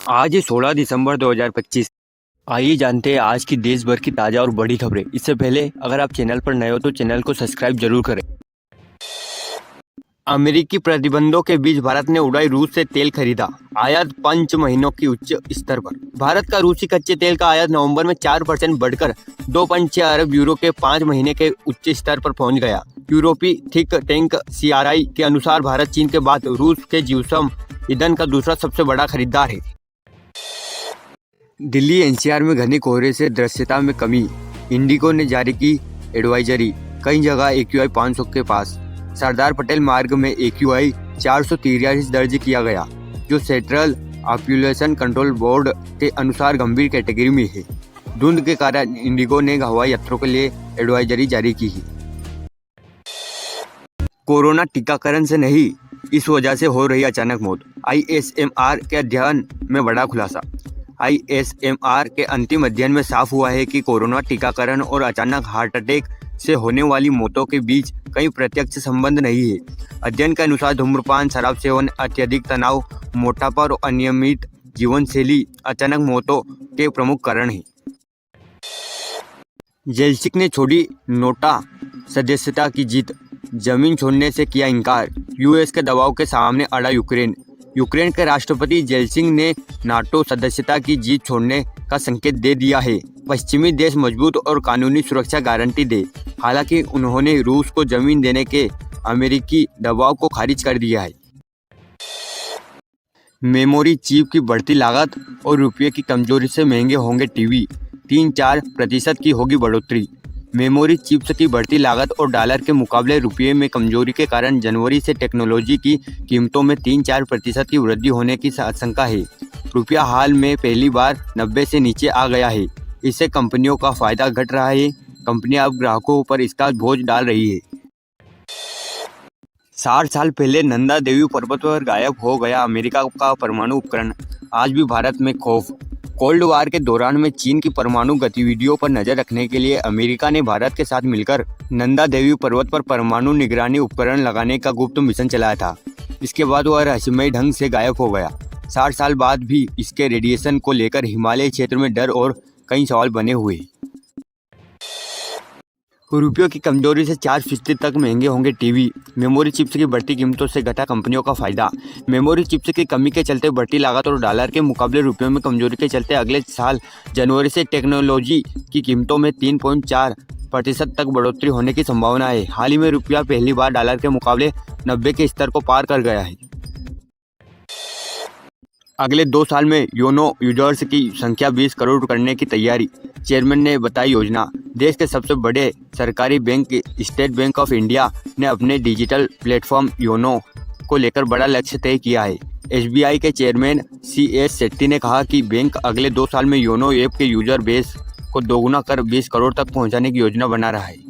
आज है 16 दिसंबर 2025। आइए जानते हैं आज की देश भर की ताज़ा और बड़ी खबरें। इससे पहले अगर आप चैनल पर नए हो तो चैनल को सब्सक्राइब जरूर करें। अमेरिकी प्रतिबंधों के बीच भारत ने उड़ाई रूस से तेल खरीदा। आयात 5 महीनों की उच्च स्तर पर। भारत का रूसी कच्चे तेल का आयात नवंबर में 4% बढ़कर 2.6 अरब यूरो के 5 महीने के उच्च स्तर पर पहुंच गया। यूरोपीय थिंक टैंक CRI के अनुसार भारत चीन के बाद रूस के जीवाश्म ईंधन का दूसरा सबसे बड़ा खरीदार है। दिल्ली NCR में घने कोहरे से दृश्यता में कमी। इंडिगो ने जारी की एडवाइजरी, कई जगह AQI 500 के पास। सरदार पटेल मार्ग में AQI 443 दर्ज किया गया, जो सेंट्रल पॉपुलेशन कंट्रोल बोर्ड के अनुसार गंभीर कैटेगरी में है। धुंध के कारण इंडिगो ने हवाई यात्रियों के लिए एडवाइजरी जारी की है। कोरोना टीकाकरण से नहीं, इस वजह से हो रही अचानक मौत। ISMR के अध्ययन में बड़ा खुलासा। ISMR के अंतिम अध्ययन में साफ हुआ है कि कोरोना टीकाकरण और अचानक हार्ट अटैक से होने वाली मौतों के बीच कई प्रत्यक्ष संबंध नहीं है। अध्ययन के अनुसार धूम्रपान, शराब सेवन, अत्यधिक तनाव, मोटापा और अनियमित जीवन शैली अचानक मौतों के प्रमुख कारण हैं। जेलसिक ने छोड़ी नोटा सदस्यता की जीत, जमीन छोड़ने से किया इनकार। US के दबाव के सामने अड़ा यूक्रेन। यूक्रेन के राष्ट्रपति जेलसिंग ने नाटो सदस्यता की जीत छोड़ने का संकेत दे दिया है। पश्चिमी देश मजबूत और कानूनी सुरक्षा गारंटी दे। हालांकि उन्होंने रूस को जमीन देने के अमेरिकी दबाव को खारिज कर दिया है। मेमोरी चिप की बढ़ती लागत और रुपये की कमजोरी से महंगे होंगे टीवी, 3-4% की होगी बढ़ोतरी। मेमोरी चिप्स की बढ़ती लागत और डॉलर के मुकाबले रुपये में कमजोरी के कारण जनवरी से टेक्नोलॉजी की कीमतों में 3-4% की वृद्धि होने की आशंका है। रुपया हाल में पहली बार 90 से नीचे आ गया है। इससे कंपनियों का फायदा घट रहा है। कंपनियां अब ग्राहकों पर इसका बोझ डाल रही है। 60 साल पहले नंदा देवी पर्वत पर गायब हो गया अमेरिका का परमाणु उपकरण। आज भी भारत में खौफ। कोल्ड वार के दौरान में चीन की परमाणु गतिविधियों पर नजर रखने के लिए अमेरिका ने भारत के साथ मिलकर नंदा देवी पर्वत पर परमाणु निगरानी उपकरण लगाने का गुप्त मिशन चलाया था। इसके बाद वह रहस्यमय ढंग से गायब हो गया। 60 साल बाद भी इसके रेडिएशन को लेकर हिमालय क्षेत्र में डर और कई सवाल बने हुए हैं। रुपयों की कमजोरी से 4% तक महंगे होंगे टीवी। मेमोरी चिप्स की बढ़ती कीमतों से घटा कंपनियों का फायदा। मेमोरी चिप्स की कमी के चलते बढ़ती लागत और डॉलर के मुकाबले रुपयों में कमजोरी के चलते अगले साल जनवरी से टेक्नोलॉजी की कीमतों में 3.4% तक बढ़ोतरी होने की संभावना है। हाल ही में रुपया पहली बार डॉलर के मुकाबले 90 के स्तर को पार कर गया है। अगले 2 साल में योनो यूजर्स की संख्या 20 करोड़ करने की तैयारी, चेयरमैन ने बताई योजना। देश के सबसे बड़े सरकारी bank state bank of India ने अपने डिजिटल प्लेटफॉर्म योनो को लेकर बड़ा लक्ष्य तय किया है। SBI के चेयरमैन CS शेट्टी ने कहा कि बैंक अगले 2 साल में योनो ऐप के यूजर बेस को दोगुना कर 20 करोड़ तक पहुंचाने की योजना बना रहा है।